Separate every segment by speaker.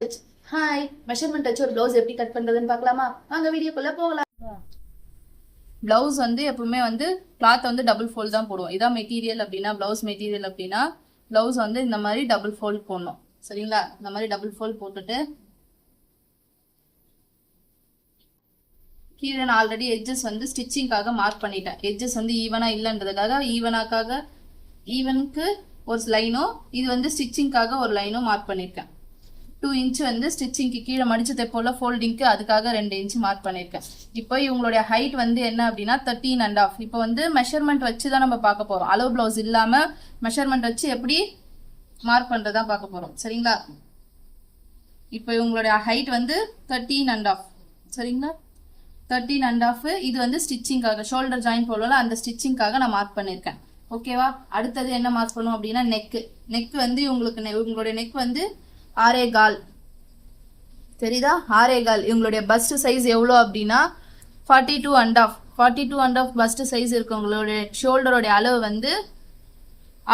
Speaker 1: Hi, measurement வச்சு ஒரு blouse எப்படி கட் பண்றதுன்னு பார்க்கலாமா? வாங்க வீடியோக்குள்ள போகலாம். ப்ளவுஸ் வந்து எப்பவுமே வந்து கிளாத் வந்து டபுள் ஃபோல்ட் தான் போடுவோம். இதான் மெட்டீரியல் அப்படின்னா, ப்ளவுஸ் மெட்டீரியல் அப்படின்னா ப்ளவுஸ் வந்து இந்த மாதிரி டபுள் ஃபோல்ட் போடணும். சரிங்களா? இந்த மாதிரி டபுள் ஃபோல்ட் போட்டுட்டு கீழே நான் ஆல்ரெடி எட்ஜஸ் வந்து ஸ்டிச்சிங்காக மார்க் பண்ணிட்டேன். எட்ஜஸ் வந்து ஈவனா இல்லைன்றதுக்காக ஈவனுக்கு ஒரு லைனும், இது வந்து ஸ்டிச்சிங்காக ஒரு லைனும் மார்க் பண்ணியிருக்கேன். 2 இன்ச் வந்து ஸ்டிச்சிங்க்கு கீழே மடிச்சு தைப்போல ஃபோல்டிங்க்கு, அதுக்காக 2 இன்ச் மார்க் பண்ணியிருக்கேன். இப்போ இவங்களுடைய ஹைட் வந்து என்ன அப்படின்னா 13.5. இப்போ வந்து மெஷர்மெண்ட் வச்சு தான் நம்ம பார்க்க போகிறோம். அளவு ப்ளவுஸ் இல்லாமல் மெஷர்மெண்ட் வச்சு எப்படி மார்க் பண்ணுறதா பார்க்க போகிறோம். சரிங்களா? இப்போ இவங்களுடைய ஹைட் வந்து 13.5. சரிங்களா? 13.5. இது வந்து ஸ்டிச்சிங்காக ஷோல்டர் ஜாயின் போடல, அந்த ஸ்டிச்சிங்காக நான் மார்க் பண்ணியிருக்கேன். ஓகேவா? அடுத்தது என்ன மார்க் பண்ணுவோம் அப்படின்னா நெக் வந்து உங்களுடைய நெக் வந்து 6.25. தெரியுதா? 6.25. இவங்களுடைய பஸ்ட் சைஸ் எவ்வளோ அப்படின்னா 42.5. 42.5 பஸ்ட் சைஸ் இருக்கு. உங்களுடைய ஷோல்டருடைய அளவு வந்து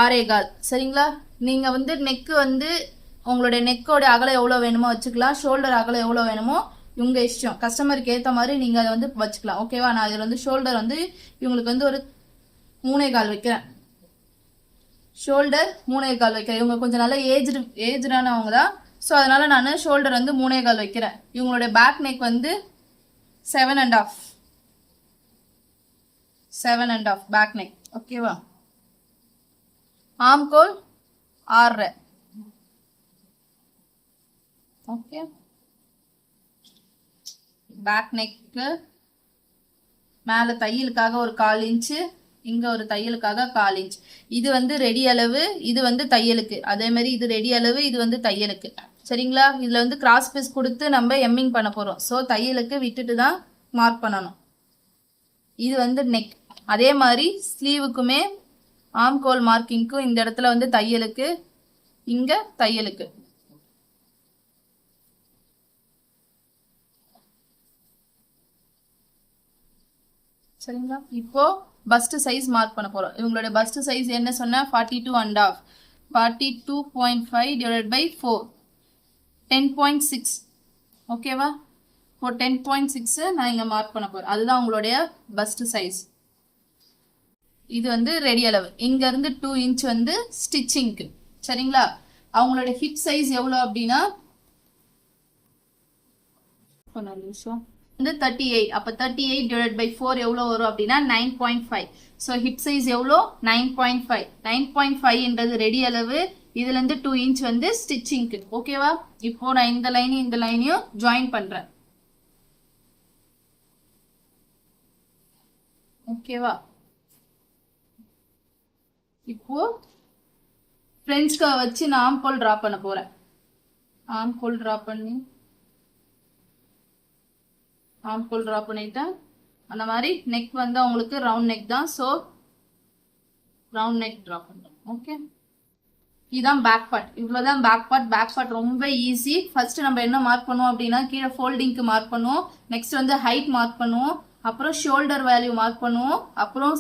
Speaker 1: 6.25. சரிங்களா? நீங்கள் வந்து நெக்கு வந்து உங்களுடைய நெக்கோட அகலம் எவ்வளோ வேணுமோ வச்சுக்கலாம். ஷோல்டர் அகலம் எவ்வளோ வேணுமோ இவங்க இஷ்டம். கஸ்டமருக்கு ஏற்ற மாதிரி நீங்கள் அதை வந்து வச்சுக்கலாம். ஓகேவா? நான் இதில் வந்து ஷோல்டர் வந்து இவங்களுக்கு வந்து ஒரு 3.25 வைக்கிறேன். ஷோல்டர் 3.25 வைக்கிறேன். இவங்க கொஞ்சம் நல்லா ஏஜ்டானவங்க தான். ஸோ அதனால நான் ஷோல்டர் வந்து 3.25 வைக்கிறேன். இவங்களுடைய பேக் நெக் வந்து 7.5. 7.5 பேக் நெக். ஓகேவா? ஆம்கோல் 6.5. ஓகே. பேக் நெக்கு மேலே தையலுக்காக ஒரு 1/4 இன்ச்சு, இங்கே ஒரு தையலுக்காக 1/4 இன்ச். இது வந்து ரெடி அளவு, இது வந்து தையலுக்கு. அதே மாதிரி இது ரெடி அளவு, இது வந்து தையலுக்கு. சரிங்களா? இதில் வந்து கிராஸ் பீஸ் கொடுத்து நம்ம எம்மிங் பண்ண போகிறோம். ஸோ தையலுக்கு விட்டுட்டு தான் மார்க் பண்ணணும். இது வந்து நெக். அதே மாதிரி ஸ்லீவுக்குமே ஆம்கோல் மார்க்கிங்க்கும் இந்த இடத்துல வந்து தையலுக்கு, இங்கே தையலுக்கு. சரிங்களா? இப்போ பஸ்ட் சைஸ் மார்க் பண்ண போறோம். இவங்களுடைய பஸ்ட் சைஸ் என்ன சொன்னா 42.5. 42.5 divided by 4 10.6. ஓகேவா? இப்போ 10.6 நான் இங்க மார்க் பண்ண போறேன். அதுதான் உங்களுடைய பஸ்ட் சைஸ். இது வந்து ரெடி அளவு. இங்க இருந்து 2 இன்ச் வந்து ஸ்டிச்சிங்க்கு. சரிங்களா? அவங்களுடைய ஹிப் சைஸ் எவ்வளோ அப்படின்னா வந்து 38. அப்போ 38 divided by 4 எவ்வளோ வரும் அப்படின்னா 9.5. ஸோ ஹிப் சைஸ் எவ்வளோ? 9.5. 9.5ன்றது ரெடி அளவு. இதுலேருந்து 2 இன்ச் வந்து ஸ்டிச்சிங்க்கு. ஓகேவா? இப்போ நான் இந்த லைனையும் ஜாயின் பண்ணுறேன். ஓகேவா? இப்போ ஃப்ரெண்ட்ஸ்க்கு வச்சு நான் ஆம்கோல் ட்ரா பண்ண போகிறேன். ஆம்கோல் ட்ரா பண்ணிட்டேன். அந்த மாதிரி நெக் வந்து அவங்களுக்கு ரவுண்ட் நெக் தான். ஸோ ரவுண்ட் நெக் ட்ரா பண்ணுறோம். ஓகே. இதுதான் பேக் பார்ட். இவ்வளோதான் பேக் பார்ட் ரொம்ப ஈஸி. ஃபர்ஸ்ட் நம்ம என்ன மார்க் பண்ணுவோம் அப்படின்னா கீழே ஃபோல்டிங்க்கு மார்க் பண்ணுவோம். நெக்ஸ்ட் வந்து ஹைட் மார்க் பண்ணுவோம். அப்புறம் ஷோல்டர் வேல்யூ மார்க் பண்ணுவோம். அப்புறம்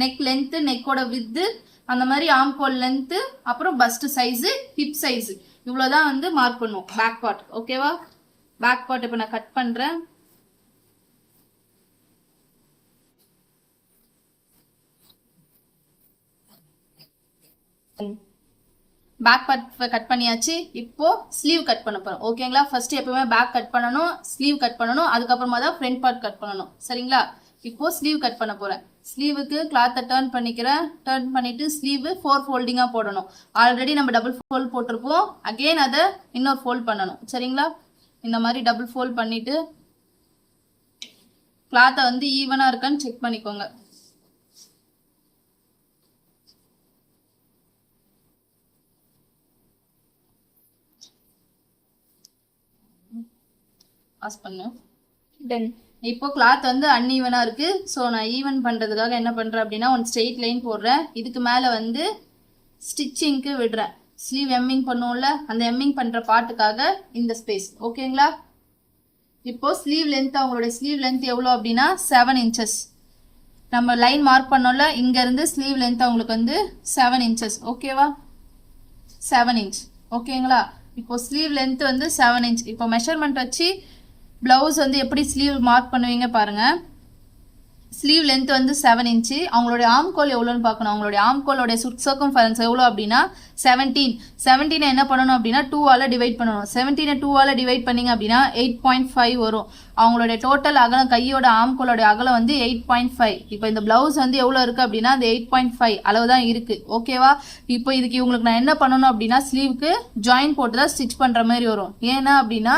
Speaker 1: நெக் லென்த்து, நெக்கோட வித்து, அந்த மாதிரி ஆம்கோல் லென்த்து, அப்புறம் பஸ்ட் சைஸு, ஹிப் சைஸு, இவ்வளோதான் வந்து மார்க் பண்ணுவோம் பேக் பார்ட். ஓகேவா? பேக் பார்ட் இப்போ நான் கட் பண்ணுறேன். பேக் பார்ட் கட் பண்ணியாச்சு. இப்போ ஸ்லீவ் கட் பண்ண போறோம். ஓகேங்களா? ஃபர்ஸ்ட் எப்பவுமே பேக் கட் பண்ணணும், ஸ்லீவ் கட் பண்ணணும், அதுக்கப்புறமா தான் ஃப்ரண்ட் பார்ட் கட் பண்ணணும். சரிங்களா? இப்போ ஸ்லீவ் கட் பண்ண போறேன். ஸ்லீவுக்கு கிளாத்தை டர்ன் பண்ணிக்கிறேன். டர்ன் பண்ணிட்டு ஸ்லீவ் 4 ஃபோல்டிங்கா போடணும். ஆல்ரெடி நம்ம டபுள் ஃபோல்ட் போட்டிருப்போம். அகெயின் அதை இன்னொரு ஃபோல்ட் பண்ணணும். சரிங்களா? இந்த மாதிரி டபுள் ஃபோல்ட் பண்ணிட்டு கிளாத்தை வந்து ஈவனா இருக்கான்னு செக் பண்ணிக்கோங்க. இப்போ கிளாத் வந்து அன்ஈவனா இருக்கு. ஸோ நான் ஈவன் பண்றதுக்காக என்ன பண்றேன் அப்படின்னா ஒரு ஸ்ட்ரெயிட் லைன் போடுறேன். இதுக்கு மேல வந்து ஸ்டிச்சிங்க்கு விடுறேன். ஸ்லீவ் எம்மிங் பண்ணுவோம்ல, அந்த எம்மிங் பண்ற பார்ட்டுக்காக இந்த ஸ்பேஸ். ஓகேங்களா? இப்போ ஸ்லீவ் லென்த், அவங்களுடைய ஸ்லீவ் லென்த் எவ்வளோ அப்படின்னா 7 இன்ச்சஸ். நம்ம லைன் மார்க் பண்ணோம்ல, இங்க இருந்து ஸ்லீவ் லென்த் அவங்களுக்கு வந்து 7 இன்ச்சஸ். ஓகேவா? 7 இன்ச். ஓகேங்களா? இப்போ ஸ்லீவ் லென்த் வந்து 7 இன்ச். இப்போ மெஷர்மெண்ட் வச்சு ப்ளவுஸ் வந்து எப்படி ஸ்லீவ் மார்க் பண்ணுவீங்க பாருங்கள். ஸ்லீவ் லென்த் வந்து 7 இன்ச்சு. அவங்களுடைய ஆம்கோல் எவ்வளோன்னு பார்க்கணும். அவங்களுடைய ஆம்கோலோடைய சர்க்கம்ஃபரன்ஸ் எவ்வளோ அப்படின்னா 17 என்ன பண்ணணும் அப்படின்னா 2ஆல் டிவைட் பண்ணணும். 17 2ஆல் டிவைட் பண்ணிங்க அப்படின்னா 8.5 வரும். அவங்களுடைய டோட்டல் அகலம் கையோட ஆம்கோலோடைய அகலம் வந்து 8.5. இப்போ இந்த ப்ளவுஸ் வந்து எவ்வளோ இருக்குது அப்படின்னா அந்த 8.5 அளவு தான் இருக்குது. ஓகேவா? இப்போ இதுக்கு இவங்களுக்கு நான் என்ன பண்ணணும் அப்படின்னா ஸ்லீவுக்கு ஜாயின் போட்டு தான் ஸ்டிச் பண்ணுற மாதிரி வரும். ஏன்னா அப்படின்னா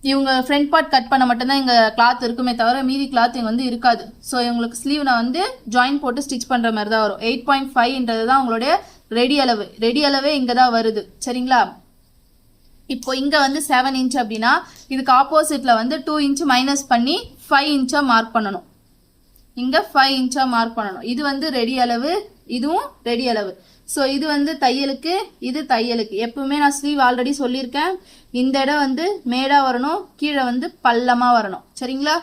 Speaker 1: இவங்க ஃப்ரண்ட் பார்ட் கட் பண்ண மட்டும்தான் இங்கே கிளாத் இருக்குமே தவிர மீதி கிளாத் இங்கே வந்து இருக்காது. ஸோ இவங்களுக்கு ஸ்லீவ் நான் வந்து ஜாயின் போட்டு ஸ்டிச் பண்ணுற மாதிரி தான் வரும். 8.5ன்றது தான் அவங்களுடைய ரெடி அளவே இங்கே தான் வருது. சரிங்களா? இப்போ இங்கே வந்து 7 இன்ச் அப்படின்னா இதுக்கு ஆப்போசிட்டில் வந்து 2 இன்ச் மைனஸ் பண்ணி 5 இன்ச்சாக மார்க் பண்ணணும். இங்கே 5 இன்ச்சாக மார்க் பண்ணணும். இது வந்து ரெடி அளவு, இதுவும் ரெடி அளவு. ஸோ இது வந்து தையலுக்கு, இது தையலுக்கு. எப்பவுமே நான் ஸ்லீவ் ஆல்ரெடி சொல்லியிருக்கேன். இந்த இடம் வந்து மேடாக வரணும், கீழே வந்து பள்ளமாக வரணும். சரிங்களா?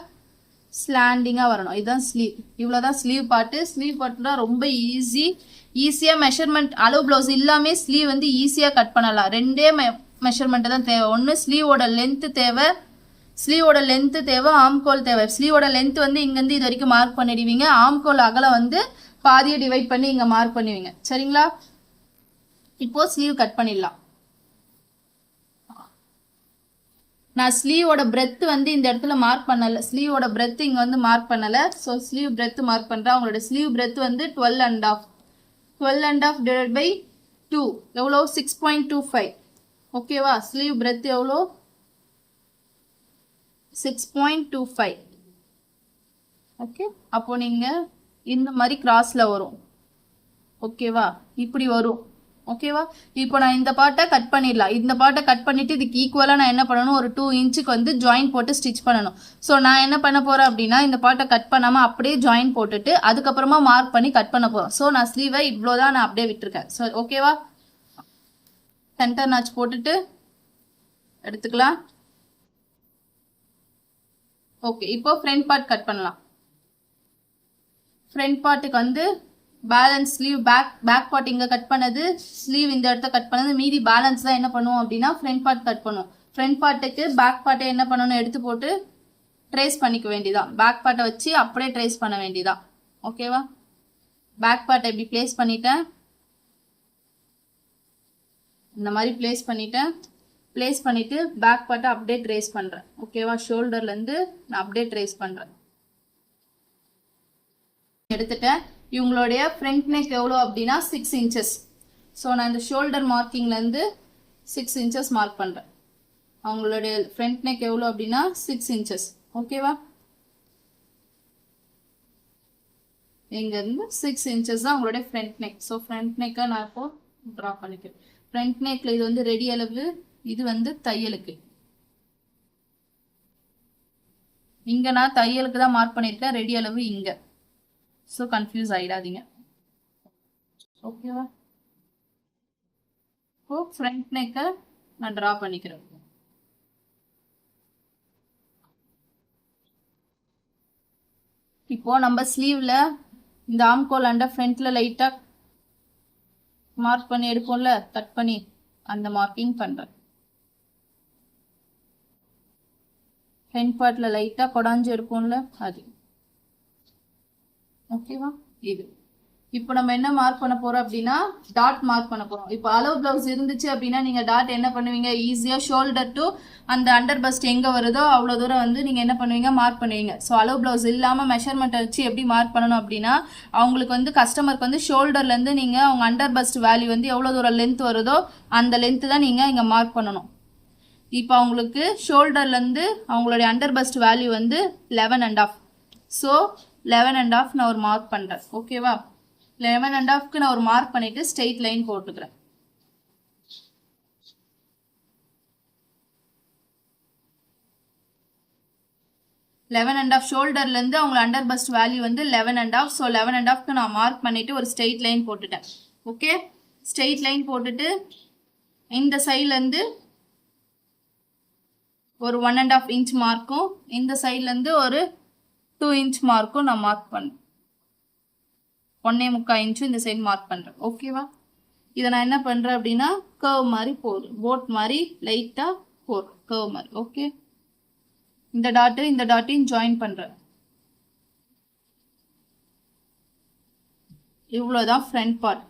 Speaker 1: ஸ்லாண்டிங்காக வரணும். இதுதான் ஸ்லீவ். இவ்வளோதான் ஸ்லீவ் பார்ட்டு. ஸ்லீவ் பார்ட்டு தான் ரொம்ப ஈஸியாக மெஷர்மெண்ட் அளவு ப்ளவுஸ் இல்லாமே ஸ்லீவ் வந்து ஈஸியாக கட் பண்ணலாம். ரெண்டே மெஷர்மெண்ட்டு தான் தேவை. ஒன்று ஸ்லீவோட லென்த்து தேவை, ஆம்கோல் தேவை. ஸ்லீவோட லென்த் வந்து இங்கேருந்து இது வரைக்கும் மார்க் பண்ணிடுவீங்க. ஆம்கோல் அகலம் வந்து பாதியை டிவைட் பண்ணி இங்கே மார்க் பண்ணுவீங்க. சரிங்களா? இப்போ ஸ்லீவ் கட் பண்ணிடலாம். நான் ஸ்லீவோட பிரெத் வந்து இந்த இடத்துல மார்க் பண்ணலை. ஸ்லீவோட பிரெத் இங்கே வந்து மார்க் பண்ணலை. ஸோ ஸ்லீவ் பிரெத் மார்க் பண்ணுறேன். அவங்களோட ஸ்லீவ் பிரெத் வந்து 12.5 டிவைட் பை 2 எவ்வளோ? 6.25. ஓகேவா? ஸ்லீவ் பிரெத் எவ்வளோ? 6.25. ஓகே. அப்போ நீங்கள் இந்த மாதிரி கிராஸில் வரும். ஓகேவா? இப்படி வரும். ஓகேவா? இப்போ நான் இந்த பார்ட்டை கட் பண்ணிடலாம். இந்த பார்ட்டை கட் பண்ணிவிட்டு இதுக்கு ஈக்குவலாக நான் என்ன பண்ணணும், ஒரு 2 இன்ச்சுக்கு வந்து ஜாயின் போட்டு ஸ்டிச் பண்ணணும். ஸோ நான் என்ன பண்ண போகிறேன் அப்படின்னா இந்த பார்ட்டை கட் பண்ணாமல் அப்படியே ஜாயின் போட்டுட்டு அதுக்கப்புறமா மார்க் பண்ணி கட் பண்ண போகிறேன். ஸோ நான் ஸ்லீவை இவ்வளோ தான் நான் அப்படியே விட்டுருக்கேன். ஸோ ஓகேவா? சென்டர் நாச் போட்டுட்டு எடுத்துக்கலாம். ஓகே. இப்போ ஃப்ரண்ட் பார்ட் கட் பண்ணலாம். ஃப்ரண்ட் பார்ட்டுக்கு வந்து பேலன்ஸ் ஸ்லீவ் பேக் பார்ட் இங்கே கட் பண்ணது, ஸ்லீவ் இந்த இடத்த கட் பண்ணது, மீதி பேலன்ஸ் தான் என்ன பண்ணுவோம் அப்படின்னா ஃப்ரண்ட் பார்ட் கட் பண்ணுவோம். ஃப்ரண்ட் பார்ட்டுக்கு பேக் பார்ட்டை என்ன பண்ணணும், எடுத்து போட்டு ட்ரேஸ் பண்ணிக்க வேண்டியதான். பேக் பார்ட்டை வச்சு அப்படியே ட்ரேஸ் பண்ண வேண்டியதான். ஓகேவா? பேக் பார்ட்டை இப்படி பிளேஸ் பண்ணிட்டேன். இந்த மாதிரி பிளேஸ் பண்ணிவிட்டு பேக் பார்ட்டை அப்படியே ட்ரேஸ் பண்ணுறேன். ஓகேவா? ஷோல்டர்லேருந்து நான் அப்படியே ட்ரேஸ் பண்ணுறேன். எடுத்துட்டேன். இவங்களுடைய ஃப்ரண்ட் நெக் எவ்வளோ அப்படின்னா 6 இன்ச்சஸ். ஸோ நான் இந்த ஷோல்டர் மார்க்கிங்லேருந்து 6 இன்ச்சஸ் மார்க் பண்ணுறேன். அவங்களுடைய ஃப்ரண்ட் நெக் எவ்வளோ அப்படின்னா 6 இன்ச்சஸ். ஓகேவா? இங்கேருந்து 6 இன்ச்சஸ் தான் அவங்களுடைய ஃப்ரண்ட் நெக். ஸோ ஃப்ரண்ட் நெக்கை நான் இப்போ ட்ரா பண்ணிக்கிறேன். ஃப்ரண்ட் நெக்கில் இது வந்து ரெடி அளவு, இது வந்து தையலுக்கு. இங்கே நான் தையலுக்கு தான் மார்க் பண்ணியிருக்கேன், ரெடி அளவு இங்கே. ஸோ கன்ஃபியூஸ் ஆகிடாதீங்க. ஓகேவா? இப்போ ஃப்ரண்ட் நெக்கை நான் ட்ரா பண்ணிக்கிறேன். இப்போ நம்ம ஸ்லீவில் இந்த ஆம்கோல் அண்டர் ஃப்ரண்ட்டில் லைட்டாக மார்க் பண்ணி எடுப்போம்ல, கட் பண்ணி அந்த மார்க்கிங் பண்ணுறேன். ஃப்ரண்ட் பார்ட்டில் லைட்டாக கொடாஞ்சு எடுப்போம்ல அது. ஓகேவா? இது இப்போ நம்ம என்ன மார்க் பண்ண போறோம் அப்படின்னா டாட் மார்க் பண்ண போறோம். இப்போ அளவு பிளவுஸ் இருந்துச்சு அப்படின்னா நீங்க டாட் என்ன பண்ணுவீங்க, ஈஸியா ஷோல்டர் டு அந்த அண்டர் பஸ்ட் எங்க வருதோ அவ்வளோ தூரம் வந்து நீங்க என்ன பண்ணுவீங்க, மார்க் பண்ணுவீங்க. ஸோ அளவு பிளவுஸ் இல்லாம மெஷர்மெண்ட் வச்சு எப்படி மார்க் பண்ணணும் அப்படின்னா அவங்களுக்கு வந்து கஸ்டமருக்கு வந்து ஷோல்டர்ல இருந்து நீங்க அவங்க அண்டர் பஸ்ட் வேல்யூ வந்து எவ்வளோ தூரம் லென்த் வருதோ அந்த லென்த் தான் நீங்க இங்க மார்க் பண்ணணும். இப்போ அவங்களுக்கு ஷோல்டர்லேருந்து அவங்களுடைய அண்டர் பஸ்ட் வேல்யூ வந்து 11.5. ஸோ 11.5 நான் ஒரு மார்க் பண்ணுறேன். ஓகேவா? 11.5க்கு நான் ஒரு மார்க் பண்ணிவிட்டு ஸ்ட்ரெயிட் லைன் போட்டுக்கிறேன். லெவன் அண்ட் ஆஃப் ஷோல்டர்லேருந்து அவங்க அண்டர் பஸ்ட் வேல்யூ வந்து 11.5. ஸோ 11.5க்கு நான் மார்க் பண்ணிவிட்டு ஒரு ஸ்ட்ரெயிட் லைன் போட்டுட்டேன். ஓகே, ஸ்ட்ரெயிட் லைன் போட்டுட்டு இந்த சைட்லேருந்து ஒரு 1.5 இன்ச் மார்க்கும் இந்த சைட்லேருந்து ஒரு 2 இன்ச் மார்க்கும் நான் மார்க் பண்ணேன். 1.25 இன்ச்சு இந்த சைடு மார்க் பண்ணுறேன். ஓகேவா? இதை நான் என்ன பண்ணுறேன் அப்படின்னா கர்வ் மாதிரி போடுறேன், போட் மாதிரி லைட்டாக போடுறேன், கர்வ் மாதிரி. ஓகே, இந்த டாட்டையும் ஜாயின் பண்ணுறேன். இவ்வளோதான் ஃப்ரண்ட் பார்ட்.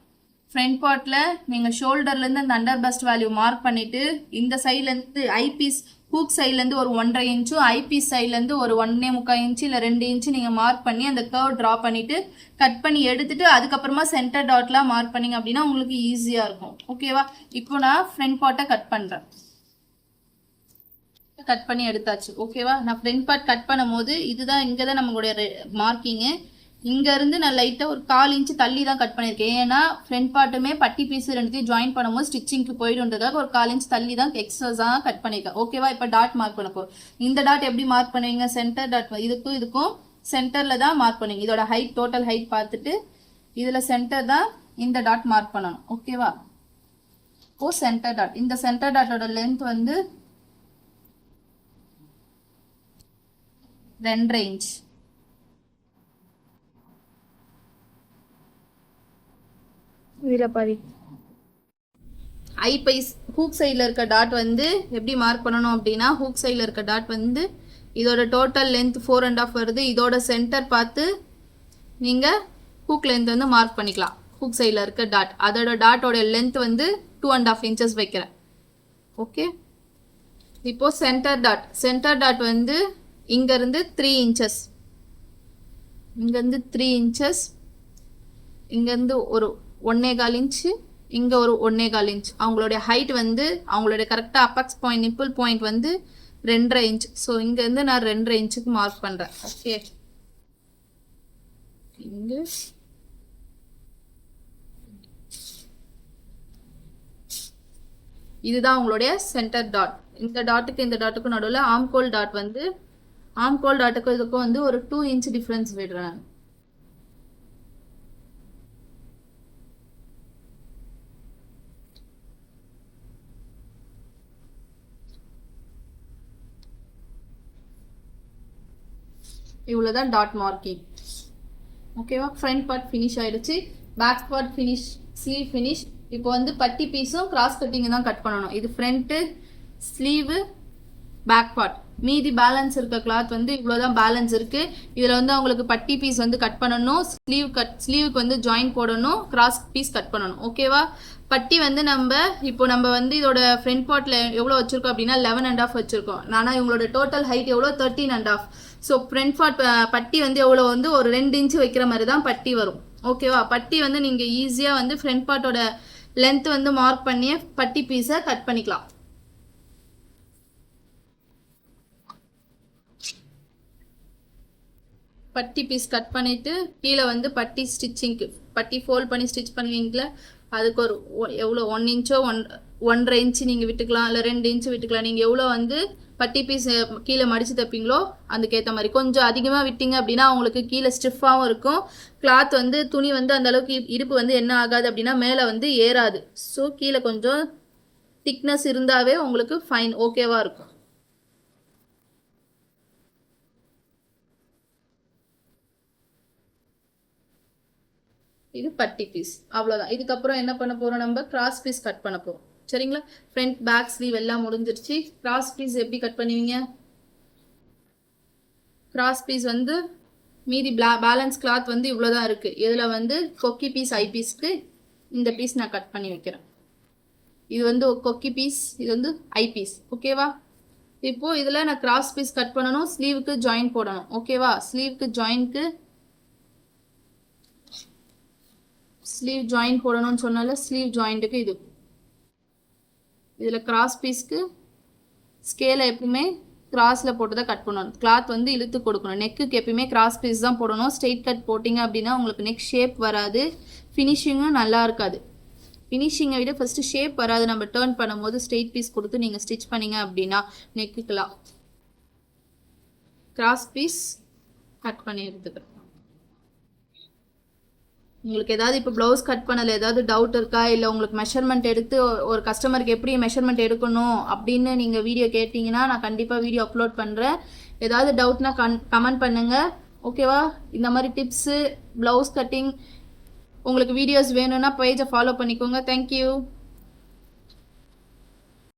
Speaker 1: ஃப்ரண்ட் பார்ட்டில் நீங்கள் ஷோல்டர்லேருந்து அந்த அண்டர் பஸ்ட் வேல்யூ மார்க் பண்ணிவிட்டு இந்த சைட்லேருந்து ஐபீஸ் ஹூக் சைட்லேருந்து ஒரு 1.5 இன்ச்சும் ஐபீஸ் சைட்லேருந்து ஒரு 1.25 இன்ச்சு இல்லை 2 இன்ச்சு நீங்கள் மார்க் பண்ணி அந்த கர்வ் ட்ரா பண்ணிவிட்டு கட் பண்ணி எடுத்துட்டு அதுக்கப்புறமா சென்டர் டாட்லாம் மார்க் பண்ணிங்க அப்படின்னா உங்களுக்கு ஈஸியாக இருக்கும். ஓகேவா? இப்போ நான் ஃப்ரண்ட் பார்ட்டை கட் பண்ணுறேன். கட் பண்ணி எடுத்தாச்சு. ஓகேவா? நான் ஃப்ரண்ட் பார்ட் கட் பண்ணும் போது இதுதான் இங்கே தான் நம்மளுடைய மார்க்கிங்கு. இங்கேருந்து நான் லைட்டாக ஒரு 1/4 இன்ச்சு தள்ளி தான் கட் பண்ணியிருக்கேன். ஏன்னா ஃப்ரண்ட் பார்ட்டுமே பட்டி பீஸ் ரெண்டுத்தையும் ஜாயின் பண்ணும்போது ஸ்டிச்சிங்க்கு போயிடுன்றதுக்காக ஒரு 1/4 இன்ச் தள்ளி தான் எக்ஸ்ட்ராஸாக கட் பண்ணியிருக்கேன். ஓகேவா? இப்போ டாட் மார்க் பண்ண போகிறோம். இந்த டாட் எப்படி மார்க் பண்ணுவீங்க? சென்டர் டாட் இதுக்கும் சென்டரில் தான் மார்க் பண்ணுவீங்க. இதோட ஹைட் டோட்டல் ஹைட் பார்த்துட்டு இதில் சென்டர் தான் இந்த டாட் மார்க் பண்ணணும். ஓகேவா? ஓ சென்டர் டாட், இந்த சென்டர் டாட்டோட லென்த் வந்து 2.5 இன்ச். ஐபீஸ் ஹூக் சைடில் இருக்க டாட் வந்து எப்படி மார்க் பண்ணணும் அப்படின்னா ஹூக் சைடில் இருக்க டாட் வந்து இதோட டோட்டல் லென்த் 4.5 வருது. இதோட சென்டர் பார்த்து நீங்கள் ஹூக் லென்த் வந்து மார்க் பண்ணிக்கலாம். ஹூக் சைடில் இருக்க டாட் அதோட டாட்டோட லென்த் வந்து 2.5 இன்ச்சஸ் வைக்கிறேன். ஓகே, இப்போது சென்டர் டாட் வந்து இங்கேருந்து 3 இன்ச்சஸ், இங்கேருந்து 3 இன்ச்சஸ், இங்கேருந்து ஒரு 1.25 இன்ச்சு, இங்கே ஒரு 1.25 இன்ச். அவங்களுடைய ஹைட் வந்து அவங்களுடைய கரெக்டாக அப்பக்ஸ் பாயிண்ட் நிப்பிள் பாயிண்ட் வந்து 2.5 இன்ச். ஸோ இங்கேருந்து நான் 2.5 இன்ச்சுக்கு மார்க் பண்ணுறேன். ஓகே, இங்கே இதுதான் உங்களுடைய சென்டர் டாட். இந்த டாட்டுக்கும் நடுவில் ஆம்கோல் டாட் வந்து ஆம்கோல் டாட்டுக்கும் இதுக்கும் வந்து ஒரு 2 இன்ச் டிஃப்ரென்ஸ் விடுறேன். இவ்வளோதான் டாட் மார்க்கிங். ஓகேவா? ஃப்ரண்ட் பார்ட் ஃபினிஷ் ஆகிடுச்சு. Back part finish, sleeve finish. இப்போ வந்து பட்டி பீஸும் கிராஸ் கட்டிங் தான் கட் பண்ணணும். இது ஃப்ரண்ட்டு, ஸ்லீவு, பேக் பார்ட். மீதி பேலன்ஸ் இருக்க கிளாத் வந்து இவ்வளோதான் பேலன்ஸ் இருக்குது. இதில் வந்து அவங்களுக்கு பட்டி பீஸ் வந்து கட் பண்ணணும், ஸ்லீவுக்கு வந்து ஜாயின் போடணும், கிராஸ் பீஸ் கட் பண்ணணும். ஓகேவா? பட்டி வந்து நம்ம வந்து இதோட ஃப்ரண்ட் பார்ட்டில் எவ்வளோ வச்சுருக்கோம் அப்படின்னா 11.5 வச்சுருக்கோம். ஆனால் இவங்களோட டோட்டல் ஹைட் எவ்வளோ 13.5. ஸோ ஃப்ரண்ட் பார்ட் பட்டி வந்து எவ்வளோ வந்து ஒரு 2 இன்ச்சு வைக்கிற மாதிரி தான் பட்டி வரும். ஓகேவா? பட்டி வந்து நீங்கள் ஈஸியாக வந்து ஃப்ரண்ட் பார்ட்டோட லென்த் வந்து மார்க் பண்ணி பட்டி பீஸை கட் பண்ணிக்கலாம். பட்டி பீஸ் கட் பண்ணிவிட்டு கீழே வந்து பட்டி ஸ்டிச்சிங்க்கு பட்டி ஃபோல்ட் பண்ணி ஸ்டிச் பண்ணுவீங்களா, அதுக்கு ஒரு எவ்வளோ 1 இன்ச்சோ 1.5 இன்ச்சு நீங்கள் விட்டுக்கலாம், இல்லை 2 இன்ச்சு விட்டுக்கலாம். நீங்கள் எவ்வளோ வந்து பட்டி பீஸ் கீழே மடித்து தைப்பீங்களோ அதுக்கேற்ற மாதிரி. கொஞ்சம் அதிகமாக விட்டீங்க அப்படின்னா அவங்களுக்கு கீழே ஸ்டிஃபாகவும் இருக்கும். கிளாத் வந்து துணி வந்து அந்தளவுக்கு இடுப்பு வந்து என்ன ஆகாது அப்படின்னா மேலே வந்து ஏறாது. ஸோ கீழே கொஞ்சம் திக்னஸ் இருந்தாவே உங்களுக்கு ஃபைன், ஓகேவாக இருக்கும். இது பட்டி பீஸ். அவ்வளோதான். இதுக்கப்புறம் என்ன பண்ண போகிறோம், நம்ம கிராஸ் பீஸ் கட் பண்ண போகிறோம். சரிங்களா? ஃப்ரண்ட் பேக் ஸ்லீவ் எல்லாம் முடிஞ்சிருச்சு. கிராஸ் பீஸ் எப்படி கட் பண்ணுவீங்க? கிராஸ் பீஸ் வந்து மீதி பேலன்ஸ் கிளாத் வந்து இவ்வளோ தான் இருக்குது. இதில் வந்து கொக்கி பீஸ் ஐ பீஸ்க்கு இந்த பீஸ் நான் கட் பண்ணி வைக்கிறேன். இது வந்து கொக்கி பீஸ், இது வந்து ஐ பீஸ். ஓகேவா? இப்போது இதில் நான் கிராஸ் பீஸ் கட் பண்ணணும், ஸ்லீவுக்கு ஜாயின் போடணும். ஓகேவா? ஸ்லீவுக்கு ஸ்லீவ் ஜாயின் போடணும்னு சொன்னால ஸ்லீவ் ஜாயிண்ட்டுக்கு இதில் கிராஸ் பீஸ்க்கு ஸ்கேலை எப்பவுமே கிராஸில் போட்டு தான் கட் பண்ணணும். கிளாத் வந்து இழுத்து கொடுக்கணும். நெக்குக்கு எப்பயுமே கிராஸ் பீஸ் தான் போடணும். ஸ்ட்ரெயிட் கட் போட்டிங்க அப்படின்னா உங்களுக்கு நெக் ஷேப் வராது, ஃபினிஷிங்கும் நல்லா இருக்காது. ஃபினிஷிங்கை விட ஃபஸ்ட்டு ஷேப் வராது. நம்ம டேர்ன் பண்ணும்போது ஸ்ட்ரெயிட் பீஸ் கொடுத்து நீங்கள் ஸ்டிச் பண்ணிங்க அப்படின்னா நெக்குக்கெலாம் கிராஸ் பீஸ் கட் பண்ணி எடுத்துக்கிறேன். உங்களுக்கு ஏதாவது இப்போ ப்ளவுஸ் கட் பண்ணல ஏதாவது டவுட் இருக்கா, இல்லை உங்களுக்கு மெஷர்மெண்ட் எடுத்து ஒரு கஸ்டமருக்கு எப்படி மெஷர்மெண்ட் எடுக்கணும் அப்படின்னு நீங்கள் வீடியோ கேட்டிங்கன்னா நான் கண்டிப்பாக வீடியோ அப்லோட் பண்ணுறேன். ஏதாவது டவுட்னா கமெண்ட் பண்ணுங்கள். ஓகேவா? இந்த மாதிரி டிப்ஸு, ப்ளவுஸ் கட்டிங், உங்களுக்கு வீடியோஸ் வேணும்னா பேஜை ஃபாலோ பண்ணிக்கோங்க. தேங்க்யூ.